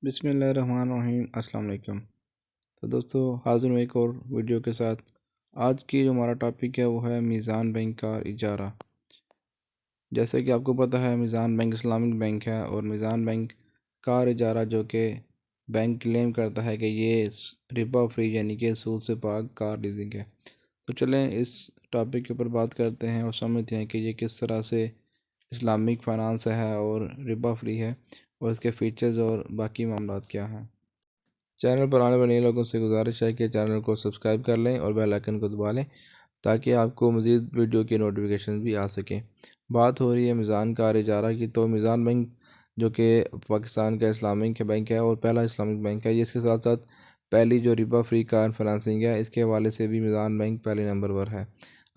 बिस्मिल्लाहिर्रहमानिर्रहीम अस्सलाम वालेकुम। तो दोस्तों हाज़िर हूँ एक और वीडियो के साथ। आज की जो हमारा टॉपिक है वो है मीज़ान बैंक का इजारा। जैसे कि आपको पता है मीज़ान बैंक इस्लामिक बैंक है और मीज़ान बैंक कार इजारा जो कि बैंक क्लेम करता है कि ये रिबा फ्री यानी कि सूद से पाक कार लीजिंग है। तो चलें इस टॉपिक के ऊपर बात करते हैं और समझते हैं कि ये किस तरह से इस्लामिक फाइनेंस है और रिबा फ्री है और इसके फ़ीचर्स और बाकी मामला क्या हैं। चैनल पर आने वाले नए लोगों से गुजारिश है कि चैनल को सब्सक्राइब कर लें और बेल आइकन को दबा लें ताकि आपको मज़ीद वीडियो की नोटिफिकेशन भी आ सकें। बात हो रही है मीज़ान कार इजारा की। तो मीज़ान बैंक जो कि पाकिस्तान का इस्लामिक बैंक है और पहला इस्लामिक बैंक है, ये इसके साथ साथ पहली जो रिबा फ्री कार फाइनेंसिंग है इसके हवाले से भी मीज़ान बैंक पहले नंबर पर है।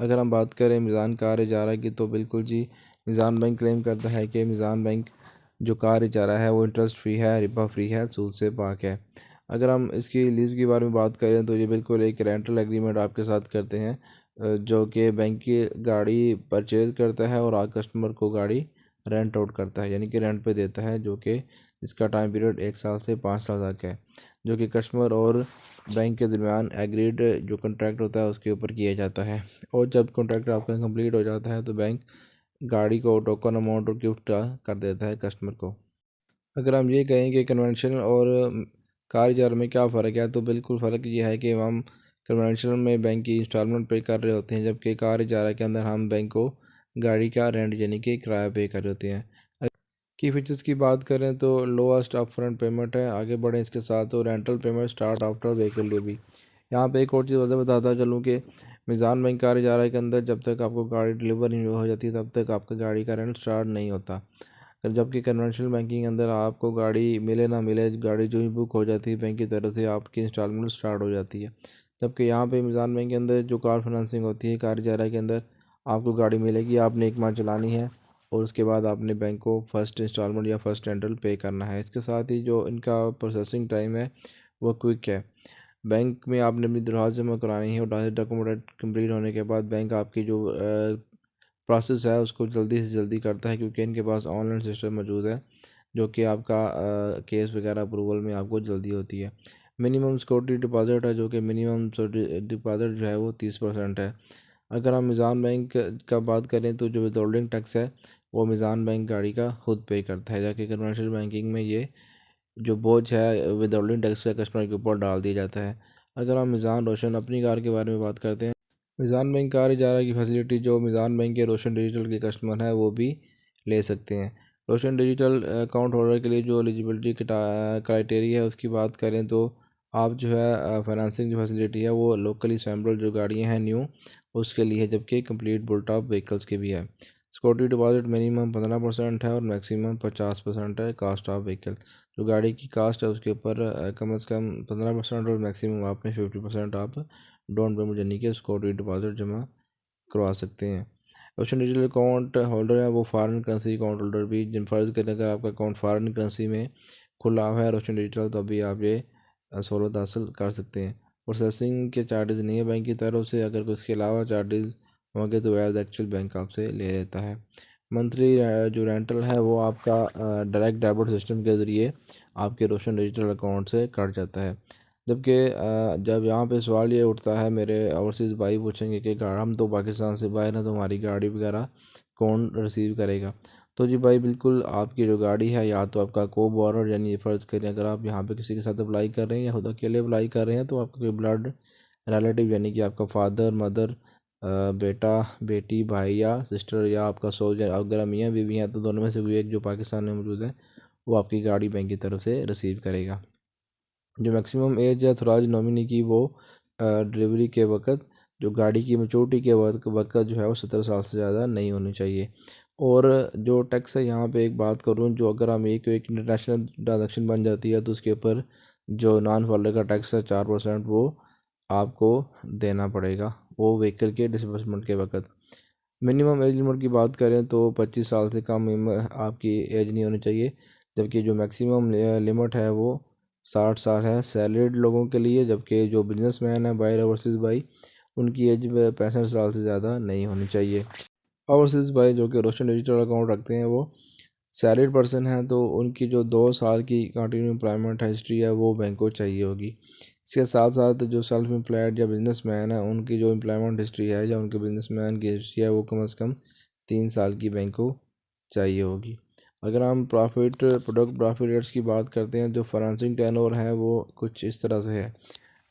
अगर हम बात करें मीज़ान कार इजारा की तो बिल्कुल जी मीज़ान बैंक क्लेम करता है कि मीज़ान बैंक जो कार इजारा है वो इंटरेस्ट फ्री है, रिबा फ्री है, सूद से पाक है। अगर हम इसकी लीज़ के बारे में बात करें तो ये बिल्कुल एक रेंटल एग्रीमेंट आपके साथ करते हैं, जो कि बैंक की गाड़ी परचेज़ करता है और कस्टमर को गाड़ी रेंट आउट करता है यानी कि रेंट पे देता है, जो कि इसका टाइम पीरियड 1 साल से 5 साल तक है, जो कि कस्टमर और बैंक के दरमियान एग्रीड जो कॉन्ट्रैक्ट होता है उसके ऊपर किया जाता है। और जब कॉन्ट्रैक्ट आपका कंप्लीट हो जाता है तो बैंक गाड़ी को टोकन अमाउंट और गिफ्ट कर देता है कस्टमर को। अगर हम ये कहें कि कन्वेंशनल और कार इजारे में क्या फ़र्क है तो बिल्कुल फ़र्क ये है कि हम कन्वेंशनल में बैंक की इंस्टॉलमेंट पे कर रहे होते हैं, जबकि कार इजारा के अंदर हम बैंक को गाड़ी का रेंट यानी कि किराया पे कर रहे होते हैं। की फीचर्स की बात करें तो लोएस्ट अपफ्रंट पेमेंट है। आगे बढ़ें इसके साथ तो rental payment start after vehicle delivery. यहाँ पे एक और चीज़ वजह बताता चलूँ कि मीज़ान बैंक कार इजारा के अंदर जब तक आपको गाड़ी डिलीवर नहीं हो जाती तब तक आपका गाड़ी का रेंट स्टार्ट नहीं होता, जबकि कन्वेंशनल बैंकिंग के अंदर आपको गाड़ी मिले ना मिले गाड़ी जो ही बुक हो जाती है बैंक की तरफ से आपकी इंस्टॉलमेंट स्टार्ट हो जाती है। जबकि यहाँ पे मीज़ान बैंक के अंदर जो कार फाइनेंसिंग होती है कार इजारा के अंदर आपको गाड़ी मिलेगी, आपने 1 माह चलानी है और उसके बाद आपने बैंक को फर्स्ट इंस्टॉलमेंट या फर्स्ट रेंटल पे करना है। इसके साथ ही जो इनका प्रोसेसिंग टाइम है वो क्विक है। बैंक में आपने अपनी दरख्वास्त जमा करानी है और डॉक्यूमेंट कंप्लीट होने के बाद बैंक आपकी जो प्रोसेस है उसको जल्दी से जल्दी करता है, क्योंकि इनके पास ऑनलाइन सिस्टम मौजूद है जो कि आपका केस वगैरह अप्रूवल में आपको जल्दी होती है। मिनिमम सिक्योरिटी डिपॉजिट है, जो कि मिनिमम डिपॉजिट जो है वो 30% है। अगर हम मीज़ान बैंक का बात करें तो जो विदहोल्डिंग टैक्स है वो मीज़ान बैंक गाड़ी का खुद पे करता है, जबकि कमर्शियल बैंकिंग में ये जो बोझ है विदहोल्डिंग टैक्स का कस्टमर के ऊपर डाल दिया जाता है। अगर हम मीज़ान रोशन अपनी कार के बारे में बात करते हैं, मीज़ान बैंक कार इजारा की फैसिलिटी जो मीज़ान बैंक के रोशन डिजिटल के कस्टमर हैं वो भी ले सकते हैं। रोशन डिजिटल अकाउंट होल्डर के लिए जो एलिजिबिलिटी क्राइटेरिया है उसकी बात करें तो आप जो है फाइनेंसिंग जो फैसिलिटी है वो लोकली असेंबल जो गाड़ियाँ हैं न्यू उसके लिए है, जबकि कंप्लीट बुल टॉप व्हीकल्स के भी है। सिक्योरिटी डिपॉजिट मिनिमम 15% है और मैक्सिमम 50% है कास्ट ऑफ व्हीकल। जो गाड़ी की कास्ट है उसके ऊपर कम से कम 15% और मैक्सिमम आपने 50% आप डाउन पेमेंट यानी कि सिक्योरिटी डिपॉजिट जमा करवा सकते हैं। रोशन डिजिटल अकाउंट होल्डर है वो फॉरेन करेंसी अकाउंट होल्डर भी, जिन फ़र्ज़ करें अगर आपका अकाउंट फॉरेन करेंसी में खुला हुआ है रोशन डिजिटल तो अभी आप ये सहूलत हासिल कर सकते हैं। प्रोसेसिंग के चार्जेस नहीं है बैंक की तरफ से, अगर कोई इसके अलावा चार्जेस होंगे तो एज एक्चुअल बैंक आपसे ले लेता है। मंथली जो रेंटल है वो आपका डायरेक्ट डेबिट सिस्टम के ज़रिए आपके रोशन डिजिटल अकाउंट से कट जाता है। जबकि जब यहाँ पे सवाल ये उठता है, मेरे ओवरसीज़ भाई पूछेंगे कि हम तो पाकिस्तान से बाहर हैं तो हमारी गाड़ी वगैरह कौन रिसीव करेगा। तो जी भाई बिल्कुल आपकी जो गाड़ी है या तो आपका को बोरर यानी फ़र्ज़ करें अगर आप यहाँ पे किसी के साथ अप्लाई कर रहे हैं या खुद अकेले अप्लाई कर रहे हैं तो आपका कोई ब्लड रिलेटिव यानी कि आपका फादर मदर बेटा बेटी भाई या सिस्टर या आपका सोल्जर, अगर मियाँ बीवी हैं तो दोनों में से कोई एक जो पाकिस्तान में मौजूद है वो आपकी गाड़ी बैंक की तरफ से रिसीव करेगा। जो मैक्सिमम एज है थोराज नॉमिनी की वो डिलीवरी के वक़्त जो गाड़ी की मैच्योरिटी के वक़्त जो है वो 17 साल से ज़्यादा नहीं होनी चाहिए। और जो टैक्स है यहाँ पे एक बात करूँ, जो अगर हम एक इंटरनेशनल ट्रांजैक्शन बन जाती है तो उसके ऊपर जो नॉन फॉलो का टैक्स है 4% वो आपको देना पड़ेगा वो व्हीकल के डिसबर्समेंट के वक़्त। मिनिमम एज लिमिट की बात करें तो 25 साल से कम आपकी एज नहीं होनी चाहिए, जबकि जो मैक्सिमम लिमिट है वो 60 साल है सैलरीड लोगों के लिए, जबकि जो बिजनेसमैन है बायर ओवरसीज़ भाई उनकी एज 65 साल से ज़्यादा नहीं होनी चाहिए। ओवरसीज़ भाई जो कि रोशन डिजिटल अकाउंट रखते हैं वो सैलरीड पर्सन है तो उनकी जो 2 साल की कंटिन्यू एम्प्लॉयमेंट हिस्ट्री है वो बैंक को चाहिए होगी। इसके साथ साथ जो सेल्फ एम्प्लॉयड या बिजनेसमैन है उनकी जो एम्प्लॉयमेंट हिस्ट्री है या उनके बिजनेसमैन की हिस्ट्री है वो कम से कम 3 साल की बैंक को चाहिए होगी। अगर हम प्रोडक्ट प्रॉफिट रेट्स की बात करते हैं, जो फाइनेंसिंग टर्नओवर है वो कुछ इस तरह से है।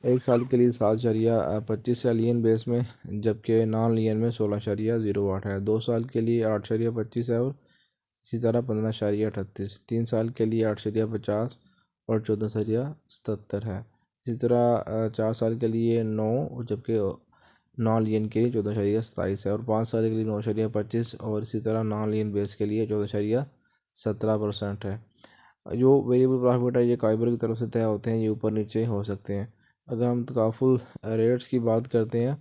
1 साल के लिए 7.25 है लियन बेस में, जबकि नॉन लियन में 16.08 है। 2 साल के लिए 8.25 है और इसी तरह 15.38। 3 साल के लिए 8.50 और 14.77 है। इसी तरह 4 साल के लिए 9, जबकि नॉन लियन के लिए 14.27 है। और 5 साल के लिए 9.25 और इसी तरह नॉन लियन बेस के लिए 14.17% है। जो वेरिएबल प्रॉफिट है ये काइबर की तरफ से तय होते हैं, ये ऊपर नीचे हो सकते हैं। अगर हम तकाफुल रेट्स की बात करते हैं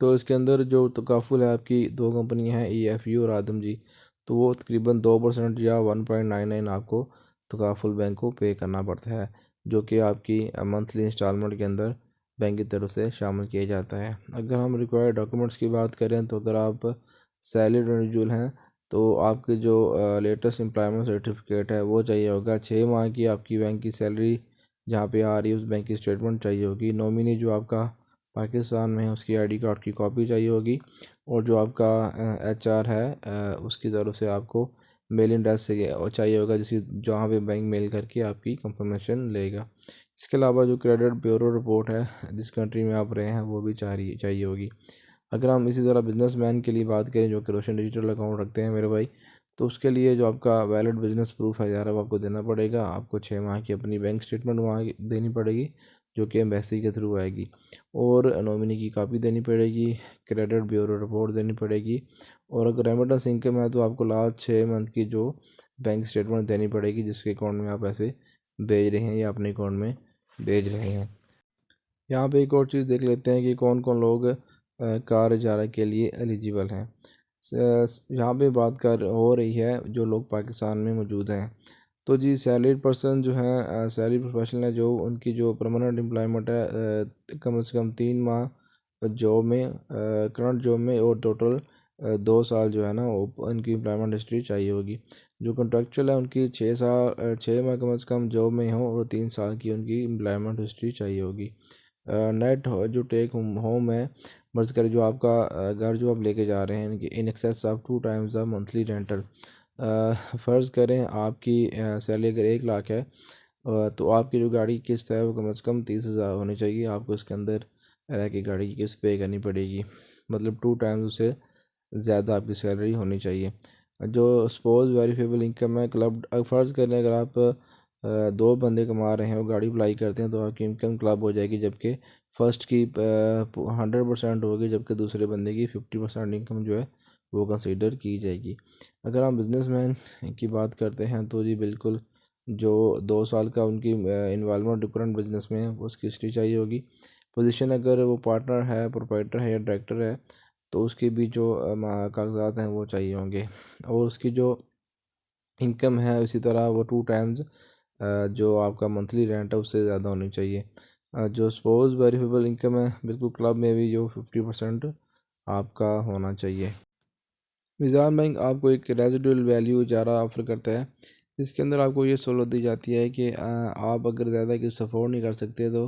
तो इसके अंदर जो तकाफुल है, आपकी 2 कंपनियां हैं EFU और आदम जी, तो वो तकरीबन 2% या 1.99 आपको तकाफुल बैंक को पे करना पड़ता है, जो कि आपकी मंथली इंस्टॉलमेंट के अंदर बैंक की तरफ से शामिल किया जाता है। अगर हम रिक्वायर्ड डॉक्यूमेंट्स की बात करें तो अगर आप सैलरीड इंडिविजुअल हैं तो आपके जो लेटेस्ट एम्प्लॉयमेंट सर्टिफिकेट है वो चाहिए होगा। 6 माह की आपकी बैंक की सैलरी जहाँ पे आ रही है उस बैंक की स्टेटमेंट चाहिए होगी। नॉमिनी जो आपका पाकिस्तान में है उसकी ID कार्ड की कॉपी चाहिए होगी। और जो आपका HR है उसकी तरफ से आपको मेल एड्रेस से चाहिए होगा, जिसकी जहाँ पे बैंक मेल करके आपकी कंफर्मेशन लेगा। इसके अलावा जो क्रेडिट ब्यूरो रिपोर्ट है जिस कंट्री में आप रहे हैं वो भी चाहिए होगी। अगर हम इसी तरह बिजनेसमैन के लिए बात करें जो कि रोशन डिजिटल अकाउंट रखते हैं मेरे भाई, तो उसके लिए जो आपका वैलिड बिजनेस प्रूफ है यार वो आपको देना पड़ेगा। आपको 6 माह की अपनी बैंक स्टेटमेंट वहाँ देनी पड़ेगी जो कि एम्बेसी के थ्रू आएगी। और नॉमिनी की कॉपी देनी पड़ेगी, क्रेडिट ब्यूरो रिपोर्ट देनी पड़ेगी। और अगर रेमिटेंस इनकम है तो आपको लास्ट 6 मंथ की जो बैंक स्टेटमेंट देनी पड़ेगी जिसके अकाउंट में आप पैसे भेज रहे हैं या अपने अकाउंट में भेज रहे हैं। यहाँ पे एक और चीज़ देख लेते हैं कि कौन कौन लोग कार इजारा के लिए एलिजिबल हैं। यहाँ पे बात कर हो रही है जो लोग पाकिस्तान में मौजूद हैं। तो जी सैलरीड पर्सन जो हैं सैलरी प्रोफेशनल है, जो उनकी जो परमानेंट एम्प्लॉयमेंट है कम से कम 3 माह जॉब में करंट जॉब में और टोटल 2 साल जो है ना वो उनकी एम्प्लॉयमेंट हिस्ट्री चाहिए होगी। जो कॉन्ट्रेक्चुअल है उनकी 6 माह कम से कम जॉब में हो और 3 साल की उनकी एम्प्लॉयमेंट हिस्ट्री चाहिए होगी। नेट जो टेक होम है, मर्ज कर जो आपका घर जो आप लेके जा रहे हैं in excess of 2 times the monthly rental. फ़र्ज़ करें आपकी सैलरी अगर 1 लाख है तो आपकी जो गाड़ी की किस्त है वो कम से कम 30,000 होनी चाहिए। आपको इसके अंदर रह के गाड़ी की किस्त पे करनी पड़ेगी, मतलब 2 टाइम्स उससे ज़्यादा आपकी सैलरी होनी चाहिए। जो सपोज वेरीफेबल इनकम है क्लब, फ़र्ज़ करें अगर आप 2 बंदे कमा रहे हैं और गाड़ी अप्लाई करते हैं तो आपकी इनकम क्लब हो जाएगी, जबकि फ़र्स्ट की 100% होगी जबकि दूसरे बंदे की 50% इनकम जो है वो कंसीडर की जाएगी। अगर हम बिजनेसमैन की बात करते हैं तो जी बिल्कुल जो 2 साल का उनकी इन्वॉल्वमेंट डिफरेंट बिजनेस में है वो उसकी हिस्ट्री चाहिए होगी। पोजीशन अगर वो पार्टनर है, प्रोप्राइटर है या डायरेक्टर है तो उसके भी जो कागजात हैं वो चाहिए होंगे। और उसकी जो इनकम है उसी तरह वो 2 टाइम्स जो आपका मंथली रेंट है उससे ज़्यादा होनी चाहिए। जो सपोज वेरीफेबल इनकम है बिल्कुल क्लब में भी जो 50% आपका होना चाहिए। मीज़ान बैंक आपको एक रेजिडुअल वैल्यू इजारा ऑफ़र करता है, जिसके अंदर आपको ये सहूलत दी जाती है कि आप अगर ज़्यादा किस्त अफोर्ड नहीं कर सकते तो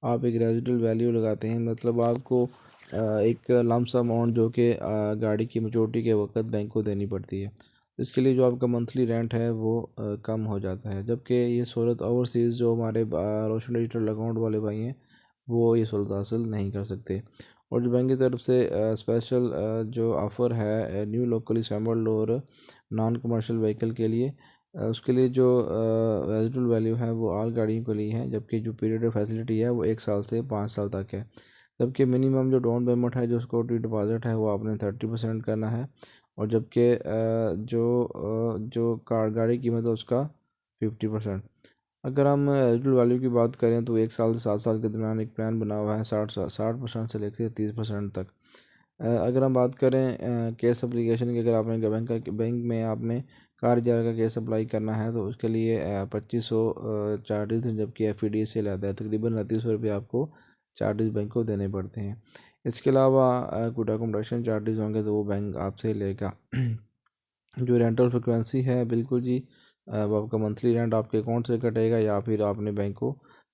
आप एक रेजिडुअल वैल्यू लगाते हैं। मतलब आपको एक लमसम अमाउंट जो कि गाड़ी की मैच्योरिटी के वक्त बैंक को देनी पड़ती है। इसके लिए जो आपका मंथली रेंट है वो कम हो जाता है, जबकि ये सहूलत ओवरसीज़ जो हमारे रोशन डिजिटल अकाउंट वाले भाई हैं वो ये सहूलत हासिल नहीं कर सकते। और जो बैंक की तरफ से स्पेशल जो ऑफ़र है न्यू लोकली असेंबल्ड और नॉन कमर्शियल व्हीकल के लिए, उसके लिए जो रेजिडुअल वैल्यू है वो ऑल गाड़ियों के लिए है, जबकि जो पीरियड ऑफ फैसिलिटी है वो 1 साल से 5 साल तक है। जबकि मिनिमम जो डाउन पेमेंट है जो सिक्योरिटी डिपॉजिट है वो आपने 30% करना है। और जबकि जो कार गाड़ी की कीमत है उसका 50%। अगर हम रेजिडुअल वैल्यू की बात करें तो 1 साल से 7 साल के दरमियान एक प्लान बना हुआ है 60% से लेकर 30% तक। अगर हम बात करें केस अप्लीकेशन की, अगर आपने बैंक में आपने कार इजारा का केस अप्लाई करना है तो उसके लिए 2500 चार्जेस हैं, जबकि FED से लेता है तकरीबन 3900 रुपये आपको चार्जेस बैंक को देने पड़ते हैं। इसके अलावा कोई डॉक्यूमेंटेशन चार्जेस होंगे तो वो बैंक आपसे लेगा। जो रेंटल फ्रिक्वेंसी है बिल्कुल जी, अब आपका मंथली रेंट आपके अकाउंट से कटेगा या फिर आपने बैंक को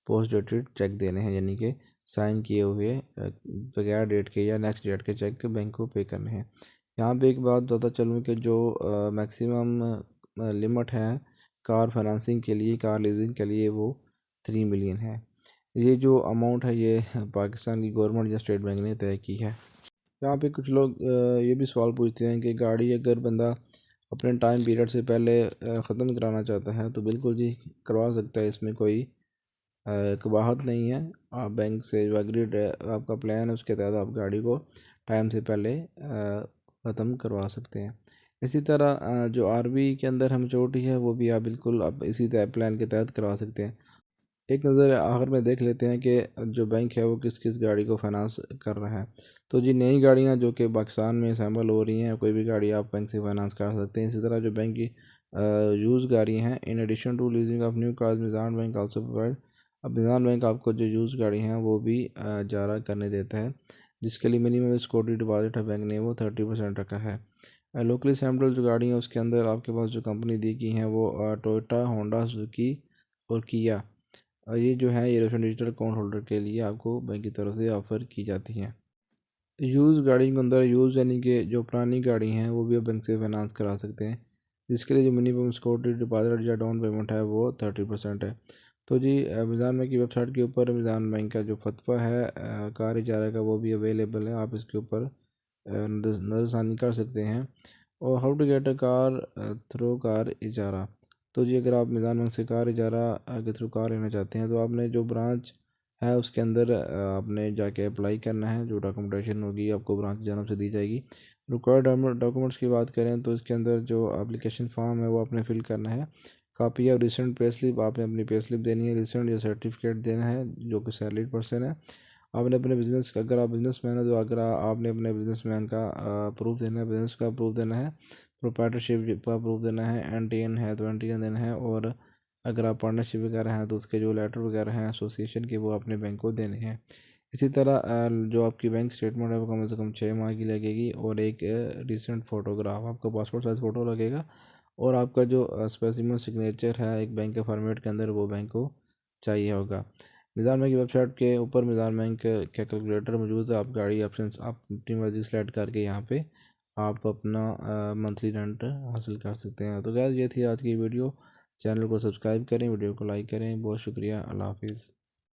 पोस्ट डेटेड चेक देने हैं, यानी कि साइन किए हुए बगैर डेट के या नेक्स्ट डेट के चेक बैंक को पे करने हैं। यहाँ पे एक बात बताता चलूँ कि जो मैक्सिमम लिमिट है कार फाइनेंसिंग के लिए, कार लीजिंग के लिए, वो 3 मिलियन है। ये जो अमाउंट है ये पाकिस्तान की गवर्नमेंट या स्टेट बैंक ने तय की है। यहाँ पे कुछ लोग ये भी सवाल पूछते हैं कि गाड़ी अगर बंदा अपने टाइम पीरियड से पहले ख़त्म कराना चाहता है तो बिल्कुल जी करवा सकता है, इसमें कोई कबाहत नहीं है। आप बैंक से जो एग्रीड आपका प्लान है उसके तहत आप गाड़ी को टाइम से पहले ख़त्म करवा सकते हैं। इसी तरह जो आरबी के अंदर हम चोटी है वो भी आप बिल्कुल आप इसी प्लान के तहत करवा सकते हैं। एक नज़र आखिर में देख लेते हैं कि जो बैंक है वो किस किस गाड़ी को फाइनेंस कर रहा है। तो जी नई गाड़ियां जो कि पाकिस्तान में असेंबल हो रही हैं, कोई भी गाड़ी आप बैंक से फाइनेंस कर सकते हैं। इसी तरह जो बैंक की यूज़ गाड़ी हैं, in addition to leasing of new cars, Meezan bank also provide. अब मिज़ान बैंक आपको जो यूज़ गाड़ी हैं वो भी जारा करने देता है, जिसके लिए मिनिमम सिक्योरिटी डिपॉजिट है बैंक ने वो 30% रखा है। लोकली असेंबल्ड जो गाड़ी हैं उसके अंदर आपके पास जो कंपनी दी गई हैं वो टोयोटा, होंडा, सुजुकी और किया। ये जो है ये रोशन डिजिटल अकाउंट होल्डर के लिए आपको बैंक की तरफ से ऑफ़र की जाती हैं। यूज़ गाड़ी के अंदर यूज़ यानी कि जो पुरानी गाड़ी हैं वो भी आप बैंक से फाइनेंस करा सकते हैं, जिसके लिए जो मिनिमम सिक्योरिटी डिपॉजिट या डाउन पेमेंट है वो 30% है। तो जी मिज़ान बैंक की वेबसाइट के ऊपर मिज़ान बैंक का जो फतवा है कार इजारा का वो भी अवेलेबल है, आप इसके ऊपर नज़रसानी कर सकते हैं। और how to get a car through car इजारा। तो जी अगर आप मिज़ान बैंक से कार इजारा के थ्रू कार लेना चाहते हैं तो आपने जो ब्रांच है उसके अंदर आपने जाके अप्लाई करना है। जो डॉक्यूमेंटेशन होगी आपको ब्रांच की जानब से दी जाएगी। रिक्वायर्ड डॉक्यूमेंट्स की बात करें तो इसके अंदर जो एप्लीकेशन फॉर्म है वो आपने फिल करना है। Copy of recent pay slip, आपने अपनी पे स्लिप देनी है। रिसेंट या सर्टिफिकेट देना है जो कि सैलरीड पर्सन है। आपने अपने बिजनेस का, अगर आप बिजनेसमैन है तो अगर आपने अपने बिजनेसमैन का प्रूफ देना है, बिजनेस का प्रूफ देना है, प्रोप्राइटरशिप का प्रूफ देना है, एनटीएन है तो एनटीएन देना है। और अगर आप पार्टनरशिप वगैरह हैं तो उसके जो लेटर वगैरह हैं एसोसिएशन के वो अपने बैंक को देने हैं। इसी तरह जो आपकी बैंक स्टेटमेंट है वो कम से कम 6 माह की लगेगी और एक रिसेंट फ़ोटोग्राफ, आपका पासपोर्ट साइज़ फ़ोटो लगेगा। और आपका जो स्पेसिमन सिग्नेचर है एक बैंक के फॉर्मेट के अंदर वो बैंक को चाहिए होगा। मिज़ान बैंक की वेबसाइट के ऊपर मिज़ान बैंक का कैलकुलेटर मौजूद है। आप गाड़ी ऑप्शंस आप अपनी मर्ज़ी सेलेक्ट करके यहाँ पे आप अपना मंथली रेंट हासिल कर सकते हैं। तो गैस ये थी आज की वीडियो। चैनल को सब्सक्राइब करें, वीडियो को लाइक करें। बहुत शुक्रिया। अल्लाह हाफिज़।